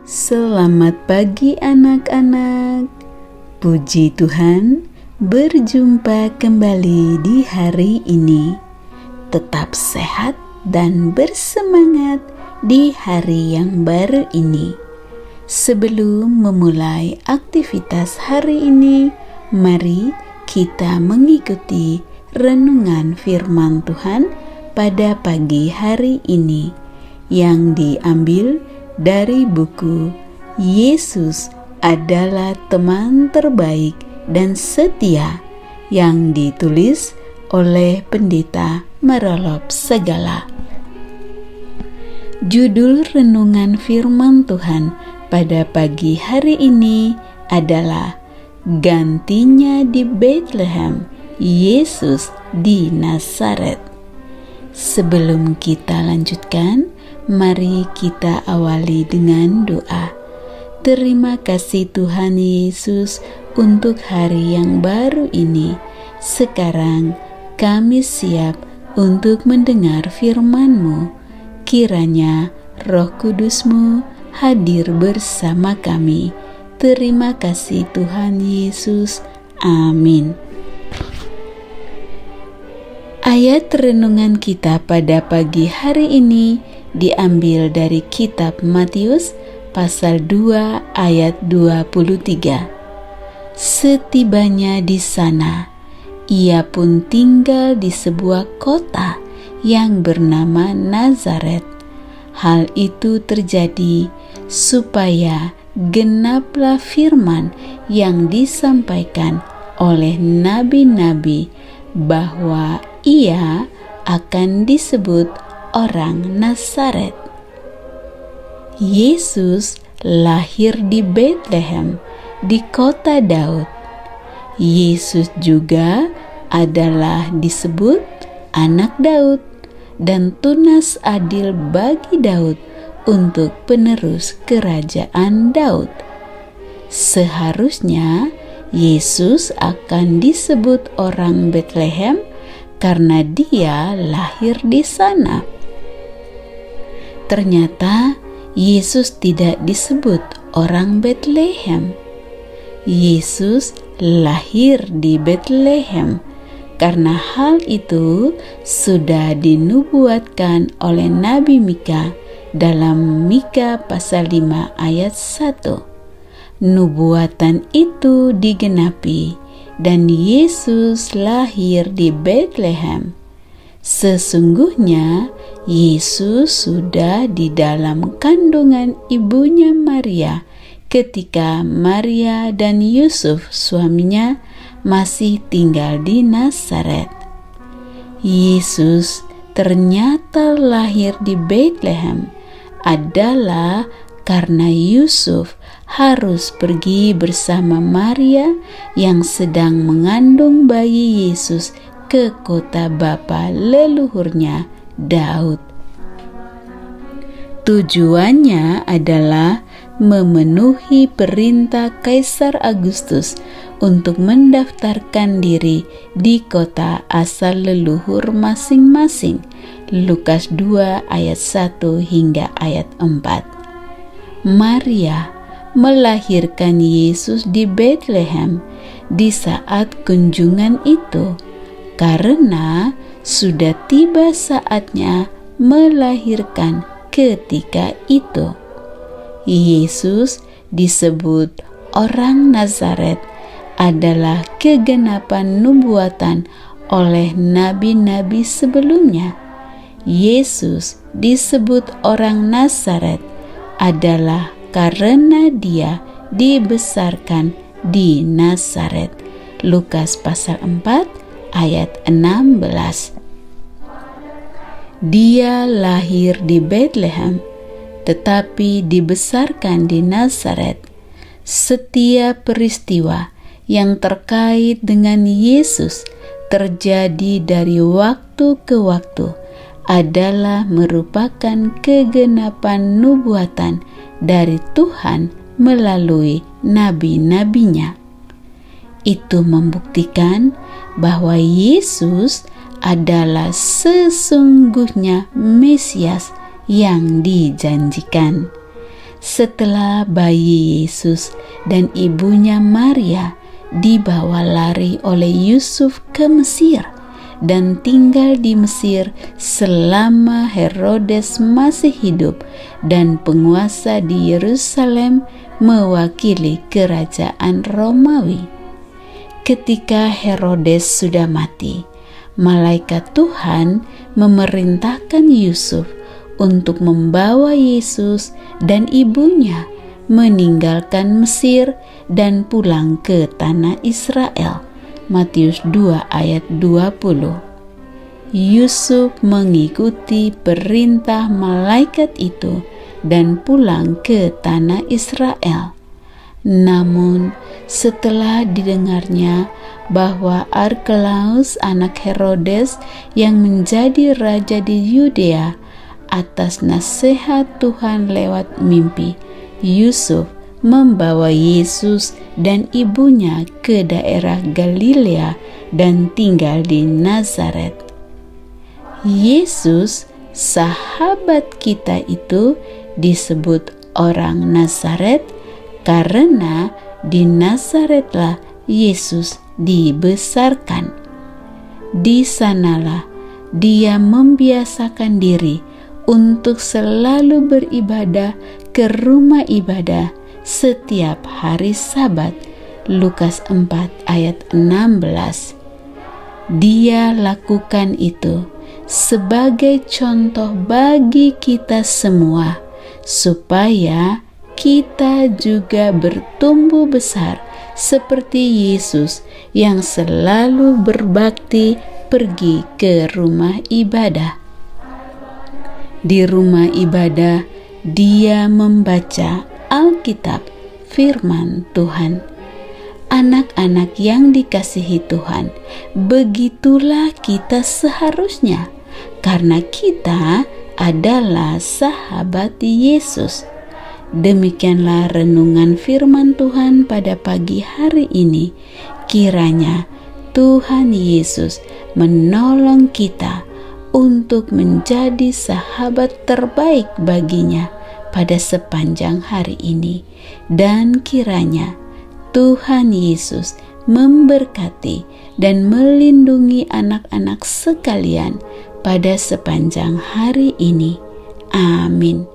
Selamat pagi anak-anak. Puji Tuhan, berjumpa kembali di hari ini. Tetap sehat dan bersemangat di hari yang baru ini. Sebelum memulai aktivitas hari ini, mari kita mengikuti renungan firman Tuhan pada pagi hari ini yang diambil dari buku Yesus adalah teman terbaik dan setia yang ditulis oleh Pendeta Marolop Segala. Judul renungan firman Tuhan pada pagi hari ini adalah Gantinya di Bethlehem, Yesus di Nazaret. Sebelum kita lanjutkan, mari kita awali dengan doa. Terima kasih Tuhan Yesus untuk hari yang baru ini. Sekarang kami siap untuk mendengar firman-Mu. Kiranya Roh Kudus-Mu hadir bersama kami. Terima kasih Tuhan Yesus. Amin. Ayat renungan kita pada pagi hari ini diambil dari kitab Matius pasal 2 ayat 23. Setibanya di sana, ia pun tinggal di sebuah kota yang bernama Nazaret. Hal itu terjadi supaya genaplah firman yang disampaikan oleh nabi-nabi bahwa ia akan disebut orang Nazaret. Yesus lahir di Bethlehem, di kota Daud. Yesus juga adalah disebut anak Daud dan tunas adil bagi Daud untuk penerus kerajaan Daud. Seharusnya Yesus akan disebut orang Bethlehem karena dia lahir di sana. Ternyata Yesus tidak disebut orang Bethlehem. Yesus lahir di Bethlehem karena hal itu sudah dinubuatkan oleh Nabi Mika dalam Mika pasal 5 ayat 1. Nubuatan itu digenapi dan Yesus lahir di Bethlehem. Sesungguhnya Yesus sudah di dalam kandungan ibunya Maria ketika Maria dan Yusuf suaminya masih tinggal di Nazaret. Yesus ternyata lahir di Bethlehem adalah karena Yusuf harus pergi bersama Maria yang sedang mengandung bayi Yesus ke kota bapa leluhurnya Daud. Tujuannya adalah memenuhi perintah Kaisar Agustus untuk mendaftarkan diri di kota asal leluhur masing-masing. Lukas 2 ayat 1 hingga ayat 4. Maria melahirkan Yesus di Bethlehem di saat kunjungan itu karena sudah tiba saatnya melahirkan ketika itu. Yesus disebut orang Nazaret adalah kegenapan nubuatan oleh nabi-nabi sebelumnya. Yesus disebut orang Nazaret adalah karena dia dibesarkan di Nazaret. Lukas pasal 4 ayat 16. Dia lahir di Bethlehem tetapi dibesarkan di Nazaret. Setiap peristiwa yang terkait dengan Yesus terjadi dari waktu ke waktu adalah merupakan kegenapan nubuatan dari Tuhan melalui nabi-nabinya. Itu membuktikan bahwa Yesus adalah sesungguhnya Mesias yang dijanjikan. Setelah bayi Yesus dan ibunya Maria dibawa lari oleh Yusuf ke Mesir dan tinggal di Mesir selama Herodes masih hidup dan penguasa di Yerusalem mewakili kerajaan Romawi. Ketika Herodes sudah mati, malaikat Tuhan memerintahkan Yusuf untuk membawa Yesus dan ibunya meninggalkan Mesir dan pulang ke tanah Israel. Matius 2 ayat 20. Yusuf mengikuti perintah malaikat itu dan pulang ke tanah Israel. Namun setelah didengarnya bahwa Arkelaus anak Herodes yang menjadi raja di Yudea, atas nasihat Tuhan lewat mimpi, Yusuf membawa Yesus dan ibunya ke daerah Galilea dan tinggal di Nazaret. Yesus, sahabat kita itu, disebut orang Nazaret karena di Nazaretlah Yesus dibesarkan. Di sanalah dia membiasakan diri untuk selalu beribadah ke rumah ibadah setiap hari Sabat. Lukas 4 ayat 16. Dia lakukan itu sebagai contoh bagi kita semua, supaya kita juga bertumbuh besar seperti Yesus yang selalu berbakti pergi ke rumah ibadah. Di rumah ibadah, dia membaca Alkitab, firman Tuhan. Anak-anak yang dikasihi Tuhan, begitulah kita seharusnya, karena kita adalah sahabat Yesus. Demikianlah renungan firman Tuhan pada pagi hari ini. Kiranya Tuhan Yesus menolong kita untuk menjadi sahabat terbaik baginya pada sepanjang hari ini, dan kiranya Tuhan Yesus memberkati dan melindungi anak-anak sekalian pada sepanjang hari ini. Amin.